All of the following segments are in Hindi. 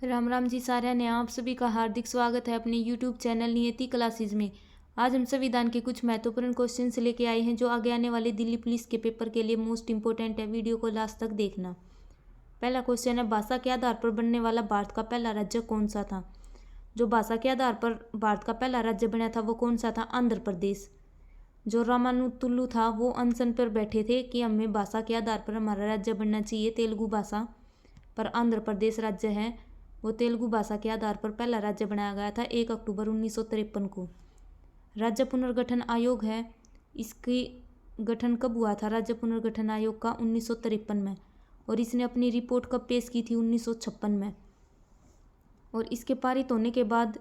राम राम जी सारे ने आप सभी का हार्दिक स्वागत है अपने YouTube चैनल नियति क्लासेस में। आज हम संविधान के कुछ महत्वपूर्ण क्वेश्चन से लेके आए हैं जो आगे आने वाले दिल्ली पुलिस के पेपर के लिए मोस्ट इंपोर्टेंट है। वीडियो को लास्ट तक देखना। पहला क्वेश्चन है, भाषा के आधार पर बनने वाला भारत का पहला राज्य कौन सा था। जो भाषा के आधार पर भारत का पहला राज्य बना था वो कौन सा था? आंध्र प्रदेश। जो रामानुतुल्लु था वो अनशन पर बैठे थे कि हमें भाषा के आधार पर हमारा राज्य बनना चाहिए तेलुगु भाषा, पर आंध्र प्रदेश राज्य है वो तेलुगु भाषा के आधार पर पहला राज्य बनाया गया था 1 अक्टूबर 1953 को। राज्य पुनर्गठन आयोग है, इसकी गठन कब हुआ था? राज्य पुनर्गठन आयोग का 1953 में, और इसने अपनी रिपोर्ट कब पेश की थी? 1956 में। और इसके पारित होने के बाद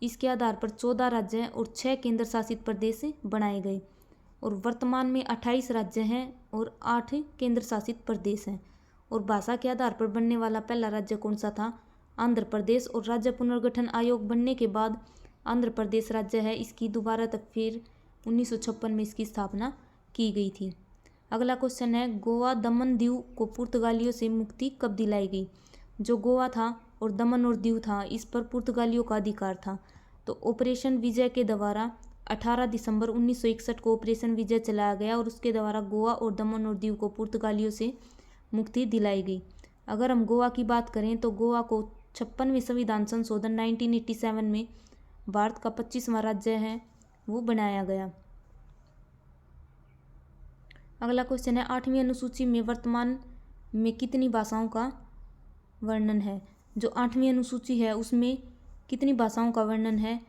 इसके आधार पर 14 राज्य और 6 केंद्र शासित प्रदेश बनाए गए, और वर्तमान में 28 राज्य हैं और 8 केंद्र शासित प्रदेश हैं। और भाषा के आधार पर बनने वाला पहला राज्य कौन सा था? आंध्र प्रदेश। और राज्य पुनर्गठन आयोग बनने के बाद आंध्र प्रदेश राज्य है, इसकी दोबारा तक फिर 1956 में इसकी स्थापना की गई थी। अगला क्वेश्चन है, गोवा दमन दीव को पुर्तगालियों से मुक्ति कब दिलाई गई। जो गोवा था और दमन और दीव था इस पर पुर्तगालियों का अधिकार था, तो ऑपरेशन विजय के द्वारा 18 दिसंबर 1961 को ऑपरेशन विजय चलाया गया और उसके द्वारा गोवा और दमन और दीव को पुर्तगालियों से मुक्ति दिलाई गई। अगर हम गोवा की बात करें तो गोवा को 56वें संविधान संशोधन 1987 में भारत का 25वां राज्य है वो बनाया गया। अगला क्वेश्चन है, 8वीं अनुसूची में वर्तमान में कितनी भाषाओं का वर्णन है। जो 8वीं अनुसूची है उसमें कितनी भाषाओं का वर्णन है?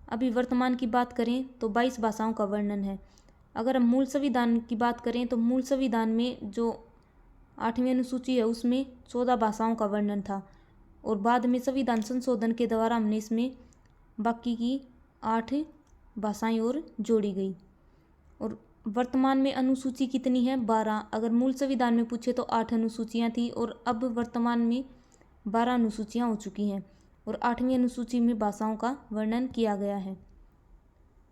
अभी वर्तमान की बात करें तो 22 भाषाओं का वर्णन है। अगर हम मूल संविधान की बात करें तो मूल संविधान में जो 8वीं अनुसूची है उसमें 14 भाषाओं का वर्णन था, और बाद में संविधान संशोधन के द्वारा हमने इसमें बाकी की 8 भाषाएं और जोड़ी गई। और वर्तमान में अनुसूची कितनी है? 12। अगर मूल संविधान में पूछे तो 8 अनुसूचियां थी, और अब वर्तमान में 12 अनुसूचियां हो चुकी हैं, और 8वीं अनुसूची में भाषाओं का वर्णन किया गया है।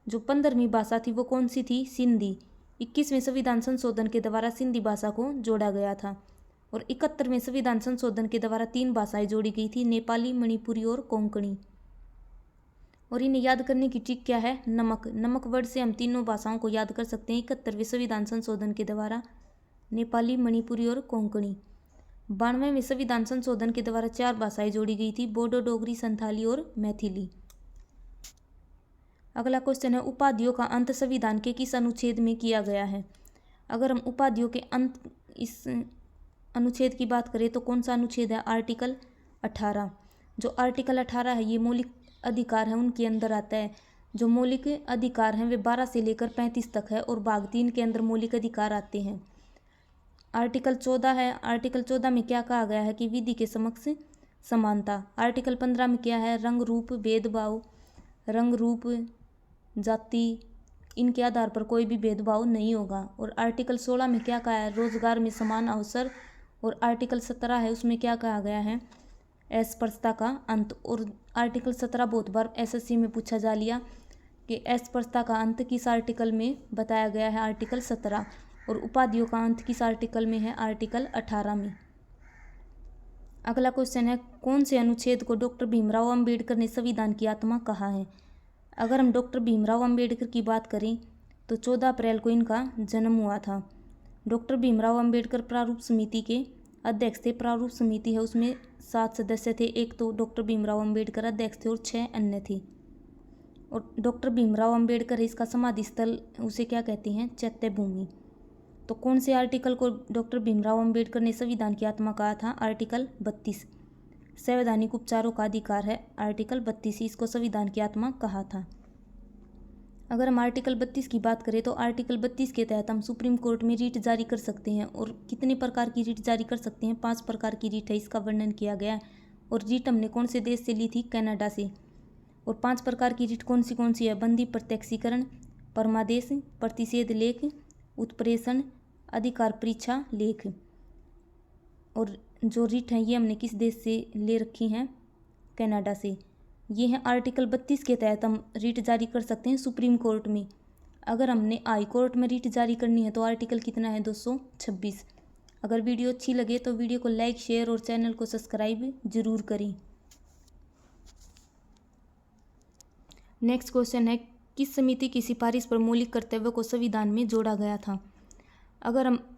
जो 15वीं भाषा थी वो कौन सी थी? सिंधी। 21वें संविधान संशोधन के द्वारा सिंधी भाषा को जोड़ा गया था, और 71वें संविधान संशोधन के द्वारा 3 भाषाएं जोड़ी गई थी, नेपाली, मणिपुरी और कोंकणी। और इन्हें याद करने की ट्रिक क्या है? नमक। नमक वर्ड से हम तीनों भाषाओं को याद कर सकते हैं 71वें संविधान संशोधन के द्वारा नेपाली, मणिपुरी और कोंकणी। 92वें संविधान संशोधन के द्वारा 4 भाषाएं जोड़ी गई थी, बोडो, डोगरी, संथाली और मैथिली। अगला क्वेश्चन है, उपाधियों का अंत संविधान के किस अनुच्छेद में किया गया है। अगर हम उपाधियों के अंत इस अनुच्छेद की बात करें तो कौन सा अनुच्छेद है? आर्टिकल 18। जो आर्टिकल 18 है ये मौलिक अधिकार है उनके अंदर आता है। जो मौलिक अधिकार हैं वे 12 से लेकर 35 तक है, और भाग 3 के अंदर मौलिक अधिकार आते हैं। आर्टिकल 14 है। आर्टिकल 14 में क्या कहा गया है कि विधि के समक्ष समानता। आर्टिकल 15 में क्या है? रंग रूप भेदभाव, रंग रूप जाति इनके आधार पर कोई भी भेदभाव नहीं होगा। और आर्टिकल 16 में क्या कहा है? रोजगार में समान अवसर। और आर्टिकल 17 है उसमें क्या कहा गया है? अस्पृश्यता का अंत। और आर्टिकल 17 बहुत बार एसएससी में पूछा जा लिया कि अस्पृश्यता का अंत किस आर्टिकल में बताया गया है? आर्टिकल 17। और उपाधियों का अंत किस आर्टिकल में है? आर्टिकल 18 में। अगला क्वेश्चन है, कौन से अनुच्छेद को डॉक्टर भीमराव अंबेडकर ने संविधान की आत्मा कहा है। अगर हम डॉक्टर भीमराव अंबेडकर की बात करें तो 14 अप्रैल को इनका जन्म हुआ था। डॉक्टर भीमराव अंबेडकर प्रारूप समिति के अध्यक्ष थे। प्रारूप समिति है उसमें 7 सदस्य थे, एक तो डॉक्टर भीमराव अंबेडकर अध्यक्ष थे और 6 अन्य थे। और डॉक्टर भीमराव अंबेडकर है इसका समाधि स्थल उसे क्या कहते हैं? चैत्य भूमि। तो कौन से आर्टिकल को डॉक्टर भीमराव अंबेडकर ने संविधान की आत्मा कहा था? आर्टिकल 32। संवैधानिक उपचारों का अधिकार है, आर्टिकल 32 इसको संविधान की आत्मा कहा था। अगर हम आर्टिकल 32 की बात करें तो आर्टिकल 32 के तहत हम सुप्रीम कोर्ट में रीट जारी कर सकते हैं। और कितने प्रकार की रीट जारी कर सकते हैं? 5 प्रकार की रीट है, इसका वर्णन किया गया है। और रीट हमने कौन से देश से ली थी? कनाडा से। और 5 प्रकार की रीट कौन सी है? बंदी प्रत्यक्षीकरण, परमादेश, प्रतिषेध लेख, उत्प्रेषण, अधिकार परीक्षा लेख। और जो रीट हैं ये हमने किस देश से ले रखी हैं? कनाडा से। ये हैं आर्टिकल 32 के तहत हम रीट जारी कर सकते हैं सुप्रीम कोर्ट में। अगर हमने हाई कोर्ट में रीट जारी करनी है तो आर्टिकल कितना है? 226। अगर वीडियो अच्छी लगे तो वीडियो को लाइक, शेयर और चैनल को सब्सक्राइब जरूर करें। नेक्स्ट क्वेश्चन है, किस समिति की सिफारिश पर मौलिक कर्तव्य को संविधान में जोड़ा गया था? अगर हम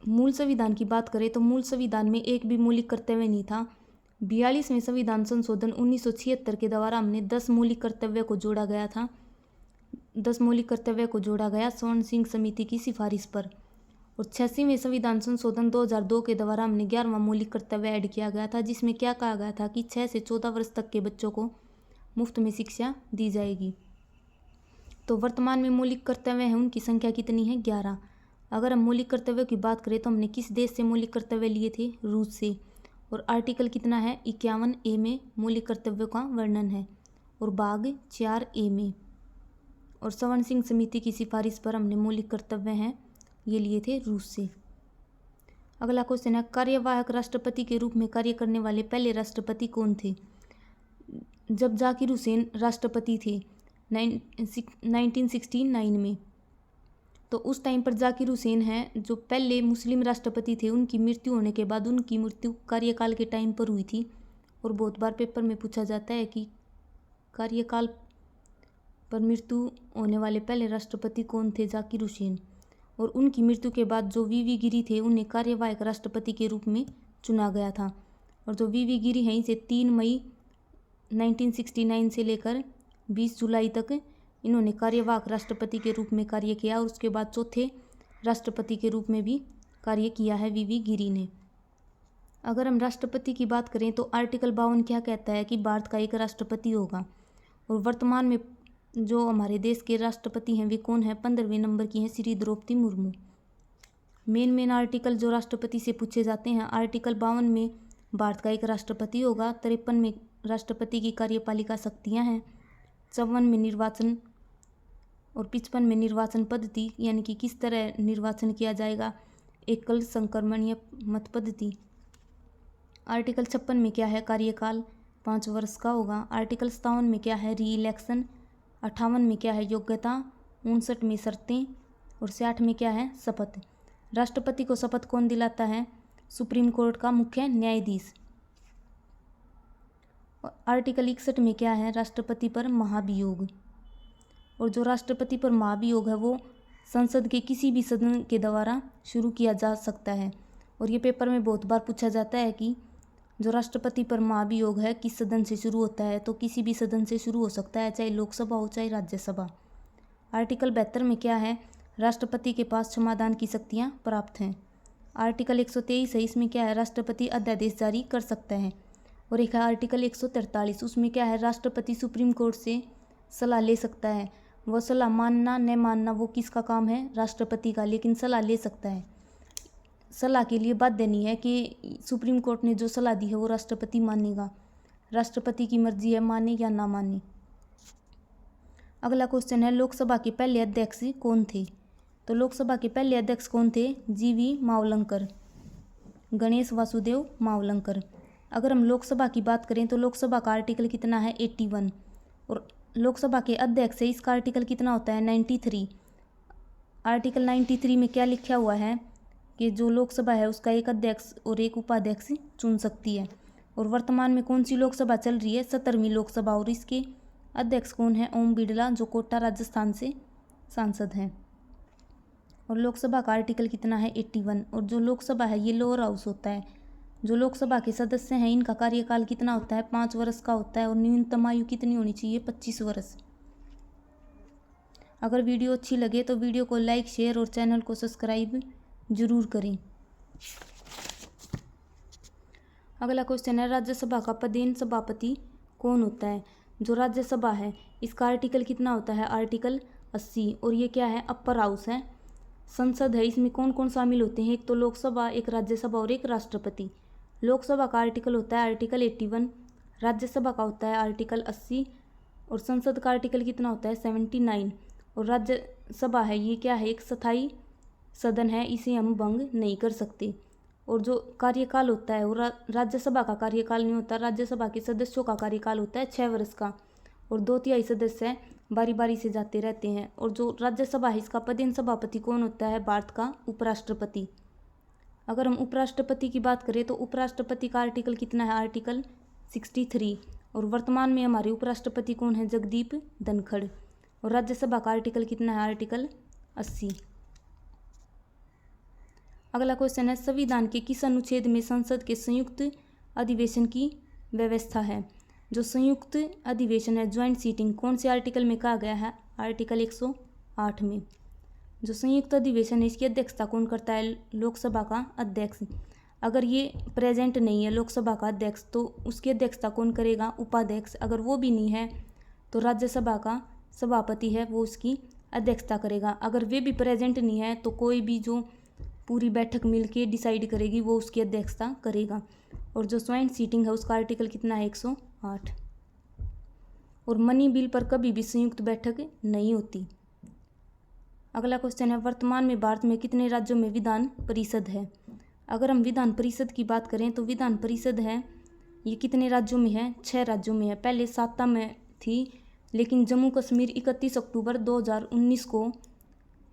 मूल संविधान की बात करें तो मूल संविधान में एक भी मौलिक कर्तव्य नहीं था। 42वें संविधान संशोधन 1976 के द्वारा हमने 10 मौलिक कर्तव्य को जोड़ा गया था। 10 मौलिक कर्तव्य को जोड़ा गया स्वर्ण सिंह समिति की सिफारिश पर। और 86वें संविधान संशोधन 2002 के द्वारा हमने 11वां मौलिक कर्तव्य ऐड किया गया था, जिसमें क्या कहा गया था कि 6 से 14 वर्ष तक के बच्चों को मुफ्त में शिक्षा दी जाएगी। तो वर्तमान में मौलिक कर्तव्य हैं उनकी संख्या कितनी है? 11। अगर हम मौलिक कर्तव्यों की बात करें तो हमने किस देश से मौलिक कर्तव्य लिए थे? रूस से। और आर्टिकल कितना है? 51A में मौलिक कर्तव्यों का वर्णन है और भाग 4A में। और स्वर्ण सिंह समिति की सिफारिश पर हमने मौलिक कर्तव्य हैं ये लिए थे रूस से। अगला क्वेश्चन है, कार्यवाहक राष्ट्रपति के रूप में कार्य करने वाले पहले राष्ट्रपति कौन थे? जब जाकिर हुसैन राष्ट्रपति थे 1969 में, तो उस टाइम पर जाकिर हुसैन हैं जो पहले मुस्लिम राष्ट्रपति थे। उनकी मृत्यु होने के बाद उनकी मृत्यु कार्यकाल के टाइम पर हुई थी। और बहुत बार पेपर में पूछा जाता है कि कार्यकाल पर मृत्यु होने वाले पहले राष्ट्रपति कौन थे? जाकिर हुसैन। और उनकी मृत्यु के बाद जो वीवी गिरी थे उन्हें कार्यवाहक राष्ट्रपति के रूप में चुना गया था। और जो वीवी गिरी हैं इसे 3 मई 1969 से लेकर 20 जुलाई तक इन्होंने कार्यवाहक राष्ट्रपति के रूप में कार्य किया। और उसके बाद चौथे राष्ट्रपति के रूप में भी कार्य किया है वीवी गिरी ने। अगर हम राष्ट्रपति की बात करें तो आर्टिकल 52 क्या कहता है कि भारत का एक राष्ट्रपति होगा। और वर्तमान में जो हमारे देश के राष्ट्रपति हैं वे कौन है? 15वें नंबर की हैं श्री द्रौपदी मुर्मू। मेन आर्टिकल जो राष्ट्रपति से पूछे जाते हैं, आर्टिकल 52 में भारत का एक राष्ट्रपति होगा। 53 में राष्ट्रपति की कार्यपालिका शक्तियाँ हैं। 54 में निर्वाचन और 55 में निर्वाचन पद्धति, यानी कि किस तरह निर्वाचन किया जाएगा, एकल संक्रमणीय मत पद्धति। आर्टिकल 56 में क्या है? कार्यकाल 5 वर्ष का होगा। आर्टिकल 57 में क्या है? री इलेक्शन। 58 में क्या है? योग्यता। 59 में शर्तें। और 66 में क्या है? शपथ। राष्ट्रपति को शपथ कौन दिलाता है? सुप्रीम कोर्ट का मुख्य न्यायाधीश। आर्टिकल 61 में क्या है? राष्ट्रपति पर महाभियोग। और जो राष्ट्रपति पर महाभियोग है वो संसद के किसी भी सदन के द्वारा शुरू किया जा सकता है। और ये पेपर में बहुत बार पूछा जाता है कि जो राष्ट्रपति पर महाभियोग है किस सदन से शुरू होता है? तो किसी भी सदन से शुरू हो सकता है, चाहे लोकसभा हो चाहे राज्यसभा। आर्टिकल 72 में क्या है? राष्ट्रपति के पास क्षमादान की शक्तियाँ प्राप्त हैं। आर्टिकल 123 है, इसमें क्या है? राष्ट्रपति अध्यादेश जारी कर सकता है। और एक है आर्टिकल 143, उसमें क्या है? राष्ट्रपति सुप्रीम कोर्ट से सलाह ले सकता है। वह सलाह मानना न मानना वो किसका काम है? राष्ट्रपति का, लेकिन सलाह ले सकता है। सलाह के लिए बाध्य नहीं है कि सुप्रीम कोर्ट ने जो सलाह दी है वो राष्ट्रपति मानेगा। राष्ट्रपति की मर्जी है माने या ना माने। अगला क्वेश्चन है, लोकसभा के पहले अध्यक्ष कौन थे? तो लोकसभा के पहले अध्यक्ष कौन थे? जीवी मावलंकर, गणेश वासुदेव मावलंकर। अगर हम लोकसभा की बात करें तो लोकसभा का आर्टिकल कितना है? 81। और लोकसभा के अध्यक्ष है इसका आर्टिकल कितना होता है? 93। आर्टिकल 93 में क्या लिखा हुआ है कि जो लोकसभा है उसका एक अध्यक्ष और एक उपाध्यक्ष चुन सकती है। और वर्तमान में कौन सी लोकसभा चल रही है? 17वीं लोकसभा। और इसके अध्यक्ष कौन है? ओम बिड़ला, जो कोटा राजस्थान से सांसद हैं। और लोकसभा का आर्टिकल कितना है? 81। और जो लोकसभा है ये लोअर हाउस होता है। जो लोकसभा के सदस्य हैं इनका कार्यकाल कितना होता है? 5 वर्ष का होता है। और न्यूनतम आयु कितनी होनी चाहिए? 25 वर्ष। अगर वीडियो अच्छी लगे तो वीडियो को लाइक, शेयर और चैनल को सब्सक्राइब जरूर करें। अगला क्वेश्चन है, राज्यसभा का पदेन सभापति कौन होता है? जो राज्यसभा है इसका आर्टिकल कितना होता है? आर्टिकल 80। और ये क्या है? अपर हाउस है, संसद है। इसमें कौन कौन शामिल होते हैं? एक तो लोकसभा, एक राज्यसभा और एक राष्ट्रपति। लोकसभा का आर्टिकल होता है आर्टिकल 81, राज्यसभा का होता है आर्टिकल 80 और संसद का आर्टिकल कितना होता है? 79। और राज्यसभा है ये क्या है? एक स्थायी सदन है, इसे हम भंग नहीं कर सकते। और जो कार्यकाल होता है वो राज्यसभा का कार्यकाल नहीं होता। राज्यसभा के सदस्यों का कार्यकाल होता है 6 वर्ष का। और 2/3 सदस्य बारी बारी से जाते रहते हैं। और जो राज्यसभा है इसका पदेन सभापति कौन होता है? भारत का उपराष्ट्रपति। अगर हम उपराष्ट्रपति की बात करें तो उपराष्ट्रपति का आर्टिकल कितना है? आर्टिकल 63। और वर्तमान में हमारे उपराष्ट्रपति कौन है? जगदीप धनखड़। और राज्यसभा का आर्टिकल कितना है? आर्टिकल 80। अगला क्वेश्चन है, संविधान के किस अनुच्छेद में संसद के संयुक्त अधिवेशन की व्यवस्था है? जो संयुक्त अधिवेशन है, ज्वाइंट सीटिंग, कौन से आर्टिकल में कहा गया है? आर्टिकल 108 में। जो संयुक्त अधिवेशन है, इसकी अध्यक्षता कौन करता है? लोकसभा का अध्यक्ष। अगर ये प्रेजेंट नहीं है लोकसभा का अध्यक्ष, तो उसकी अध्यक्षता कौन करेगा? उपाध्यक्ष। अगर वो भी नहीं है तो राज्यसभा का सभापति है वो उसकी अध्यक्षता करेगा। अगर वे भी प्रेजेंट नहीं है तो कोई भी जो पूरी बैठक मिलके डिसाइड करेगी वो उसकी अध्यक्षता करेगा। और जो ज्वाइंट सीटिंग है उसका आर्टिकल कितना है? 108। और मनी बिल पर कभी भी संयुक्त बैठक नहीं होती। अगला क्वेश्चन है, वर्तमान में भारत में कितने राज्यों में विधान परिषद है? अगर हम विधान परिषद की बात करें तो विधान परिषद है ये कितने राज्यों में है? 6 राज्यों में है। पहले 7 में थी, लेकिन जम्मू कश्मीर 31 अक्टूबर 2019 को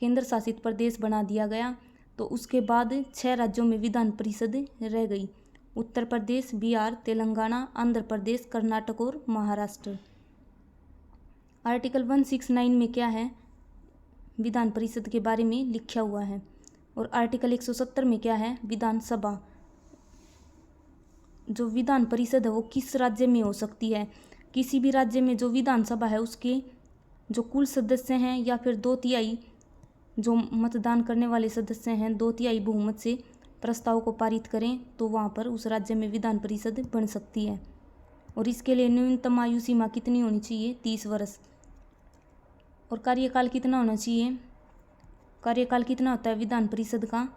केंद्र शासित प्रदेश बना दिया गया, तो उसके बाद 6 राज्यों में विधान परिषद रह गई। उत्तर प्रदेश, बिहार, तेलंगाना, आंध्र प्रदेश, कर्नाटक और महाराष्ट्र। आर्टिकल 169 में क्या है? विधान परिषद के बारे में लिखा हुआ है। और आर्टिकल 170 में क्या है? विधानसभा। जो विधान परिषद है वो किस राज्य में हो सकती है? किसी भी राज्य में जो विधानसभा है उसके जो कुल सदस्य हैं या फिर 2/3 जो मतदान करने वाले सदस्य हैं 2/3 बहुमत से प्रस्ताव को पारित करें तो वहाँ पर उस राज्य में विधान परिषद बन सकती है। और इसके लिए न्यूनतम आयु सीमा कितनी होनी चाहिए? 30 वर्ष। और कार्यकाल कितना होना चाहिए? कार्यकाल कितना होता है विधान परिषद का?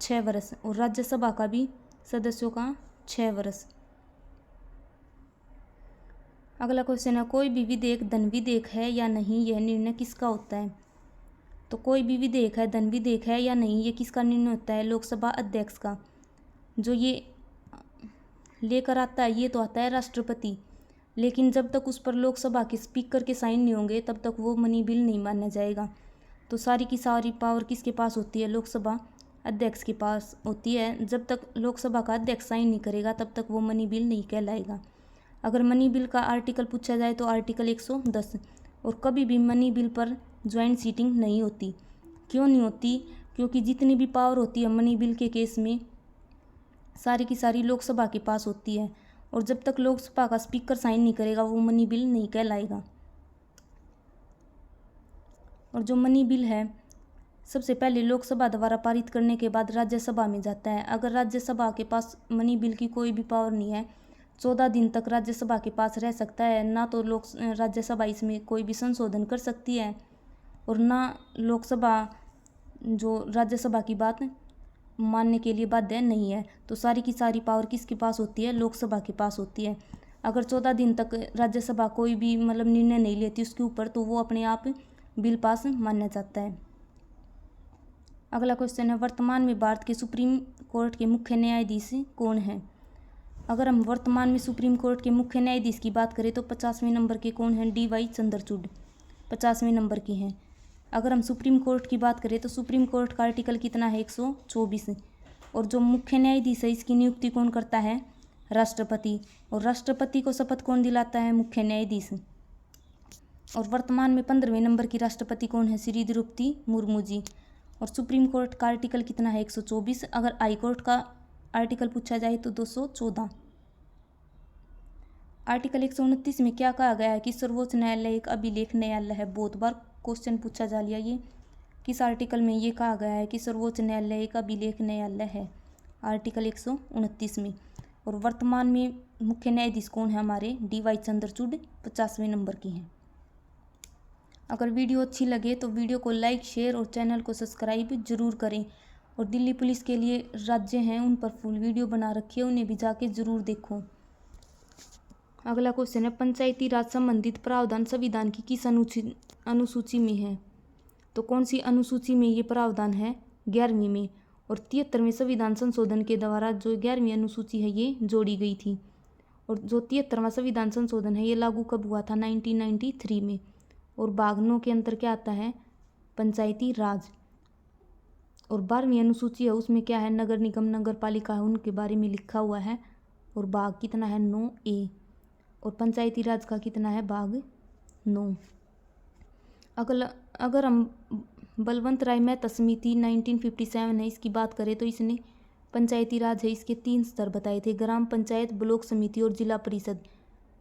6 वर्ष। और राज्यसभा का भी सदस्यों का 6 वर्ष। अगला क्वेश्चन है, कोई भी विधेयक धन विधेयक है या नहीं, यह निर्णय किसका होता है? तो कोई भी विधेयक है धन विधेयक है या नहीं, ये किसका निर्णय होता है? लोकसभा अध्यक्ष का। जो ये लेकर आता है ये तो आता है राष्ट्रपति, लेकिन जब तक उस पर लोकसभा के स्पीकर के साइन नहीं होंगे तब तक वो मनी बिल नहीं माना जाएगा। तो सारी की सारी पावर किसके पास होती है? लोकसभा अध्यक्ष के पास होती है। जब तक लोकसभा का अध्यक्ष साइन नहीं करेगा तब तक वो मनी बिल नहीं कहलाएगा। अगर मनी बिल का आर्टिकल पूछा जाए तो आर्टिकल 110। और कभी भी मनी बिल पर ज्वाइंट सीटिंग नहीं होती। क्यों नहीं होती? क्योंकि जितनी भी पावर होती है मनी बिल के केस में सारी की सारी लोकसभा के पास होती है। और जब तक लोकसभा का स्पीकर साइन नहीं करेगा वो मनी बिल नहीं कहलाएगा। और जो मनी बिल है सबसे पहले लोकसभा द्वारा पारित करने के बाद राज्यसभा में जाता है। अगर राज्यसभा के पास मनी बिल की कोई भी पावर नहीं है, 14 दिन तक राज्यसभा के पास रह सकता है। ना तो राज्यसभा इसमें कोई भी संशोधन कर सकती है और ना लोकसभा जो राज्यसभा की बात मानने के लिए बाध्य नहीं है। तो सारी की सारी पावर किसके पास होती है? लोकसभा के पास होती है। अगर 14 दिन तक राज्यसभा कोई भी निर्णय नहीं लेती उसके ऊपर, तो वो अपने आप बिल पास माना जाता है। अगला क्वेश्चन है, वर्तमान में भारत के सुप्रीम कोर्ट के मुख्य न्यायाधीश कौन हैं? अगर हम वर्तमान में सुप्रीम कोर्ट के मुख्य न्यायाधीश की बात करें तो 50वें नंबर के कौन हैं? DY चंद्रचूड़ 50वें नंबर के हैं। अगर हम सुप्रीम कोर्ट की बात करें तो सुप्रीम कोर्ट का आर्टिकल कितना है? 124। और जो मुख्य न्यायाधीश है इसकी नियुक्ति कौन करता है? राष्ट्रपति। और राष्ट्रपति को शपथ कौन दिलाता है? मुख्य न्यायाधीश। और वर्तमान में 15वें नंबर की राष्ट्रपति कौन है? श्री द्रौपदी मुर्मू जी। और सुप्रीम कोर्ट का आर्टिकल कितना है? 124। अगर हाई कोर्ट का आर्टिकल पूछा जाए तो 214। आर्टिकल 129 में क्या कहा गया है कि सर्वोच्च न्यायालय एक अभिलेख न्यायालय है? बहुत बार क्वेश्चन पूछा जा लिया ये। किस आर्टिकल में ये कहा गया है कि सर्वोच्च न्यायालय एक अभिलेख न्यायालय है? आर्टिकल 129 में। और वर्तमान में मुख्य न्यायाधीश कौन है हमारे? DY चंद्रचूड़ 50वें नंबर के हैं। अगर वीडियो अच्छी लगे तो वीडियो को लाइक, शेयर और चैनल को सब्सक्राइब जरूर करें। और दिल्ली पुलिस के लिए राज्य हैं उन पर फुल वीडियो बना रखी है, उन्हें भी जाके ज़रूर देखो। अगला क्वेश्चन है, पंचायती राज संबंधित प्रावधान संविधान की किस अनुसूची में है? तो कौन सी अनुसूची में ये प्रावधान है? 11वीं में। और 73वें संविधान संशोधन के द्वारा जो 11वीं अनुसूची है ये जोड़ी गई थी। और जो 73वां संविधान संशोधन है ये लागू कब हुआ था? 1993 में। और भाग 9 के अंतर क्या आता है? पंचायती राज। और 12वीं अनुसूची है उसमें क्या है? नगर निगम, नगर पालिका है उनके बारे में लिखा हुआ है। और भाग कितना है? 9A। और पंचायती राज का कितना है, भाग 9। अगर हम बलवंत राय मेहता समिति 1957 है, इसकी बात करें तो इसने पंचायती राज है, इसके 3 स्तर बताए थे, ग्राम पंचायत, ब्लॉक समिति और जिला परिषद।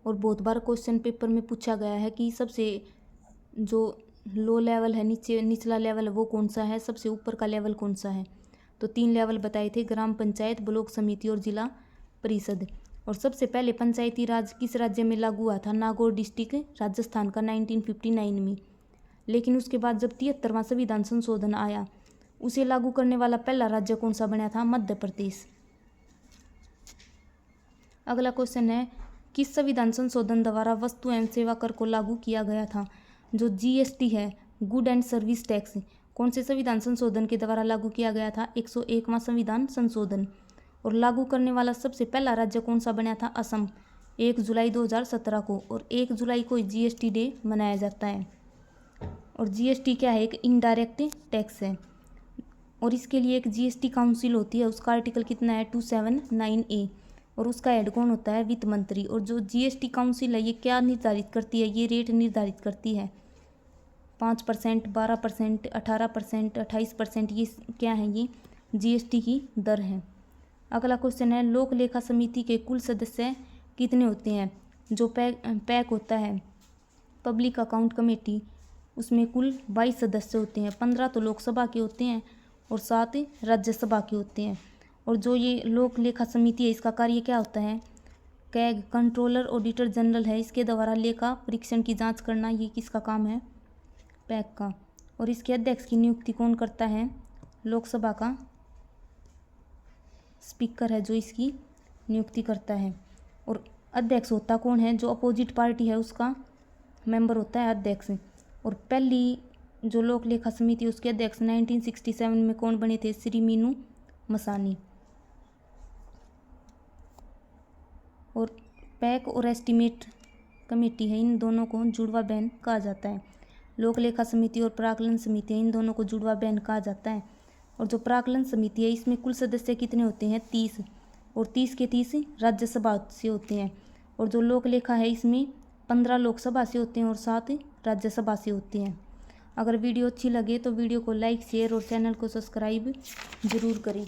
और बहुत बार क्वेश्चन पेपर में पूछा गया है कि सबसे जो लो लेवल है, निचला लेवल है, वो कौन सा है, सबसे ऊपर का लेवल कौन सा है। तो 3 लेवल बताए थे, ग्राम पंचायत, ब्लॉक समिति और जिला परिषद। और सबसे पहले पंचायती राज किस राज्य में लागू हुआ था, नागौर डिस्ट्रिक्ट राजस्थान का 1959 में। लेकिन उसके बाद जब 73वां संविधान संशोधन आया, उसे लागू करने वाला पहला राज्य कौन सा बना था, मध्य प्रदेश। अगला क्वेश्चन है, किस संविधान संशोधन द्वारा वस्तु एवं सेवा कर को लागू किया गया था। जो जीएसटी है, गुड एंड सर्विस टैक्स, कौन से संविधान संशोधन के द्वारा लागू किया गया था, 101वां संविधान संशोधन। और लागू करने वाला सबसे पहला राज्य कौन सा बना था, असम, 1 जुलाई 2017 को। और 1 जुलाई को जीएसटी डे मनाया जाता है। और जीएसटी क्या है, एक इनडायरेक्ट टैक्स है। और इसके लिए एक जीएसटी काउंसिल होती है, उसका आर्टिकल कितना है, 279A। और उसका हेड कौन होता है, वित्त मंत्री। और जो जीएसटी काउंसिल है, ये क्या निर्धारित करती है, ये रेट निर्धारित करती है, 5%, 12%, 18%, 28%, ये क्या है, ये जीएसटी की दर है। अगला क्वेश्चन है, लोक लेखा समिति के कुल सदस्य कितने होते हैं। जो पैक होता है, पब्लिक अकाउंट कमेटी, उसमें कुल 22 सदस्य होते हैं, 15 तो लोकसभा के होते हैं और 7 राज्यसभा के होते हैं। और जो ये लोक लेखा समिति है, इसका कार्य क्या होता है, कैग, कंट्रोलर ऑडिटर जनरल है, इसके द्वारा लेखा परीक्षण की जांच करना, ये किसका काम है, पैक का। और इसके अध्यक्ष की नियुक्ति कौन करता है, लोकसभा का स्पीकर है जो इसकी नियुक्ति करता है। और अध्यक्ष होता कौन है, जो अपोजिट पार्टी है उसका मेंबर होता है अध्यक्ष। और पहली जो लोक लेखा समिति उसके अध्यक्ष 1967 में कौन बने थे, श्री मीनू मसानी। और पैक और एस्टीमेट कमेटी है, इन दोनों को जुड़वा बहन कहा जाता है। लोक लेखा समिति और प्राकलन समिति है, इन दोनों को जुड़वा बहन कहा जाता है। और जो प्राकलन समिति है, इसमें कुल सदस्य कितने होते हैं, 30। और 30 के 30 राज्यसभा से होते हैं। और जो लोक लेखा है, इसमें 15 लोकसभा से होते हैं और 7 राज्यसभा से होते हैं। अगर वीडियो अच्छी लगे तो वीडियो को लाइक, शेयर और चैनल को सब्सक्राइब जरूर करें।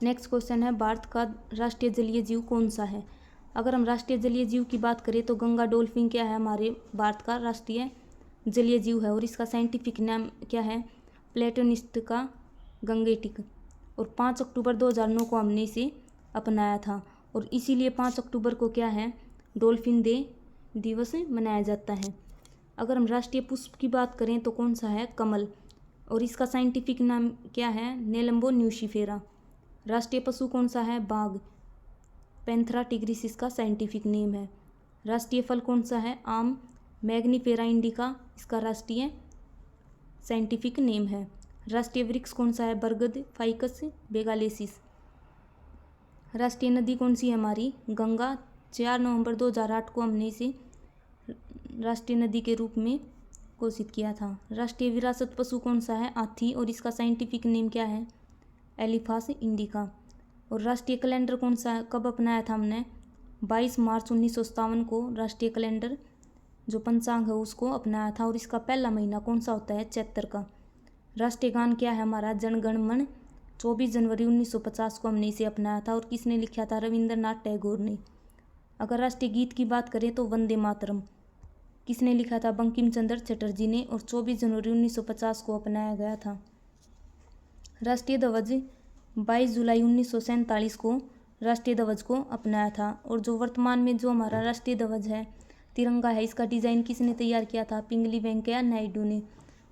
नेक्स्ट क्वेश्चन है, भारत का राष्ट्रीय जलीय जीव कौन सा है। अगर हम राष्ट्रीय जलीय जीव की बात करें तो गंगा डॉल्फिन क्या है, हमारे भारत का राष्ट्रीय जलीय जीव है। और इसका साइंटिफिक नाम क्या है, प्लेटोनिस्टिका गंगेटिक। और 5 अक्टूबर 2009 को हमने इसे अपनाया था। और इसीलिए 5 अक्टूबर को क्या है, डॉल्फिन डे दिवस मनाया जाता है। अगर हम राष्ट्रीय पुष्प की बात करें तो कौन सा है, कमल। और इसका साइंटिफिक नाम क्या है, नेलम्बो न्यूशिफेरा। राष्ट्रीय पशु कौन सा है, बाघ, पैंथरा टिग्रिस इसका साइंटिफिक नेम है। राष्ट्रीय फल कौन सा है, आम, मैग्नीफेरा इंडिका इसका राष्ट्रीय साइंटिफिक नेम है। राष्ट्रीय वृक्ष कौन सा है, बरगद, फाइकस बेगालेसिस। राष्ट्रीय नदी कौन सी है हमारी, गंगा। 4 नवंबर 2008 को हमने इसे राष्ट्रीय नदी के रूप में घोषित किया था। राष्ट्रीय विरासत पशु कौन सा है, हाथी। और इसका साइंटिफिक नेम क्या है, एलिफास इंडिका। और राष्ट्रीय कैलेंडर कौन सा है, कब अपनाया था हमने, 22 मार्च 1957 को राष्ट्रीय कैलेंडर जो पंचांग है उसको अपनाया था। और इसका पहला महीना कौन सा होता है, चैत्र का। राष्ट्रीय गान क्या है हमारा, जन गण मन। 24 जनवरी 1950 को हमने इसे अपनाया था। और किसने लिखा था, रविंद्रनाथ टैगोर ने। अगर राष्ट्रीय गीत की बात करें तो वंदे मातरम किसने लिखा था, बंकिम चंद्र चटर्जी ने। और 24 जनवरी 1950 को अपनाया गया था। राष्ट्रीय ध्वज 22 जुलाई 1947 को राष्ट्रीय ध्वज को अपनाया था। और जो वर्तमान में जो हमारा राष्ट्रीय ध्वज है, तिरंगा है, इसका डिज़ाइन किसने तैयार किया था, पिंगली वेंकैया नायडू ने।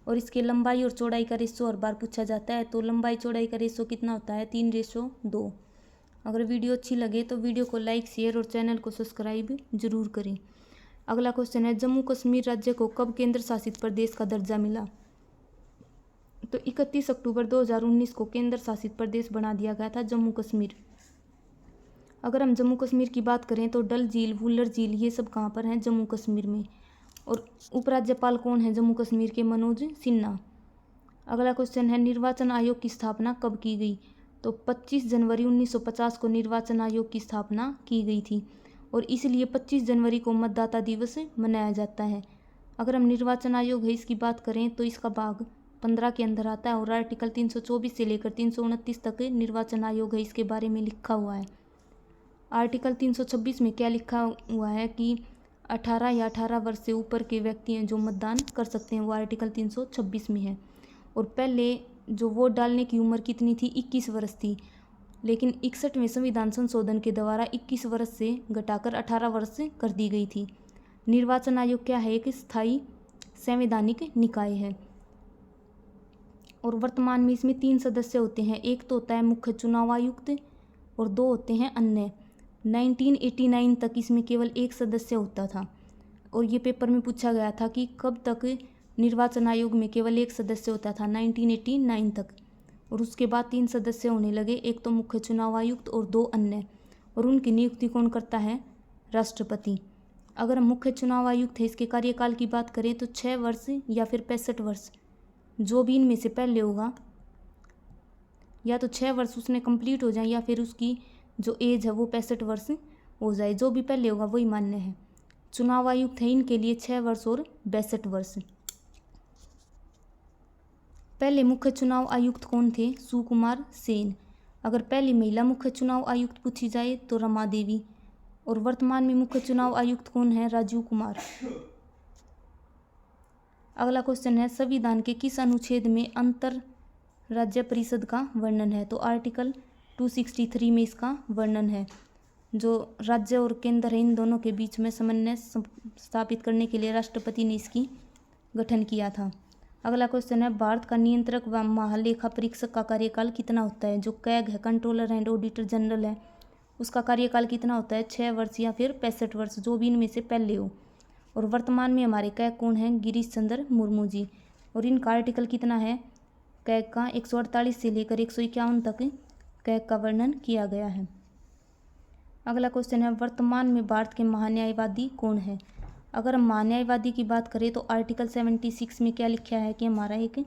और इसके लंबाई और चौड़ाई का रेशो हर बार पूछा जाता है, तो लंबाई चौड़ाई का रेशो कितना होता है, 3:2। अगर वीडियो अच्छी लगे तो वीडियो को लाइक, शेयर और चैनल को सब्सक्राइब जरूर करें। अगला क्वेश्चन है, जम्मू कश्मीर राज्य को कब केंद्र शासित प्रदेश का दर्जा मिला। तो 31 अक्टूबर 2019 को केंद्र शासित प्रदेश बना दिया गया था जम्मू कश्मीर। अगर हम जम्मू कश्मीर की बात करें तो डल झील, वुलर झील, ये सब कहाँ पर हैं, जम्मू कश्मीर में। और उपराज्यपाल कौन है जम्मू कश्मीर के, मनोज सिन्हा। अगला क्वेश्चन है, निर्वाचन आयोग की स्थापना कब की गई। तो 25 जनवरी 1950 को निर्वाचन आयोग की स्थापना की गई थी। और इसलिए 25 जनवरी को मतदाता दिवस मनाया जाता है। अगर हम निर्वाचन आयोग है इसकी बात करें तो इसका भाग 15 के अंदर आता है और आर्टिकल 324 से लेकर 329 तक निर्वाचन आयोग है इसके बारे में लिखा हुआ है। आर्टिकल 326 में क्या लिखा हुआ है कि 18 या 18 वर्ष से ऊपर के व्यक्ति हैं जो मतदान कर सकते हैं, वो आर्टिकल 326 में है। और पहले जो वोट डालने की उम्र कितनी थी, 21 वर्ष थी, लेकिन 61वें संविधान संशोधन के द्वारा 21 वर्ष से घटाकर 18 वर्ष कर दी गई थी। निर्वाचन आयोग क्या है, एक स्थायी संवैधानिक निकाय है और वर्तमान में इसमें 3 सदस्य होते हैं। एक तो होता है मुख्य चुनाव आयुक्त और 2 होते हैं अन्य। 1989 तक इसमें केवल 1 सदस्य होता था और ये पेपर में पूछा गया था कि कब तक निर्वाचन आयोग में केवल 1 सदस्य होता था, 1989 तक। और उसके बाद 3 सदस्य होने लगे, एक तो मुख्य चुनाव आयुक्त और 2 अन्य। और उनकी नियुक्ति कौन करता है, राष्ट्रपति। अगर हम मुख्य चुनाव आयुक्त है इसके कार्यकाल की बात करें तो 6 वर्ष या फिर 65 वर्ष, जो भी इनमें से पहले होगा, या तो 6 वर्ष उसने कंप्लीट हो जाए या फिर उसकी जो एज है वो 65 वर्ष हो जाए, जो भी पहले होगा वही मान्य है। चुनाव आयुक्त है इनके लिए 6 वर्ष और 62 वर्ष। पहले मुख्य चुनाव आयुक्त कौन थे, सुकुमार सेन। अगर पहली महिला मुख्य चुनाव आयुक्त पूछी जाए तो रमा देवी। और वर्तमान में मुख्य चुनाव आयुक्त कौन है, राजीव कुमार। अगला क्वेश्चन है, संविधान के किस अनुच्छेद में अंतर राज्य परिषद का वर्णन है, तो आर्टिकल 263 में इसका वर्णन है। जो राज्य और केंद्र है इन दोनों के बीच में समन्वय स्थापित करने के लिए राष्ट्रपति ने इसकी गठन किया था। अगला क्वेश्चन है, भारत का नियंत्रक व महालेखा परीक्षक का कार्यकाल कितना होता है। जो कैग है, कंट्रोलर एंड ऑडिटर जनरल है, उसका कार्यकाल कितना होता है, 6 वर्ष या फिर 65 वर्ष, जो भी इनमें से पहले हो। और वर्तमान में हमारे कैग कौन है, गिरीश चंद्र मुर्मू जी। और इनका आर्टिकल कितना है कैग का, 148 से लेकर 151 तक कैग का वर्णन किया गया है। अगला क्वेश्चन है, वर्तमान में भारत के महान्यायवादी कौन है। अगर हम महान्यायवादी की बात करें तो आर्टिकल 76 में क्या लिखा है कि हमारा एक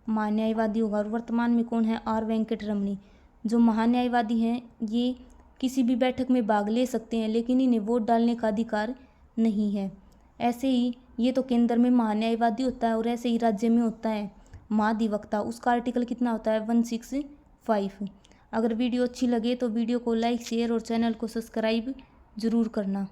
महान्यायवादी होगा। और वर्तमान में कौन है, आर वेंकट रमणी। जो महान्यायवादी हैं ये किसी भी बैठक में भाग ले सकते हैं लेकिन इन्हें वोट डालने का अधिकार नहीं है। ऐसे ही ये तो केंद्र में महान्यायवादी होता है और ऐसे ही राज्य में होता है महाधिवक्ता। उसका आर्टिकल कितना होता है, 165। अगर वीडियो अच्छी लगे तो वीडियो को लाइक, शेयर और चैनल को सब्सक्राइब जरूर करना।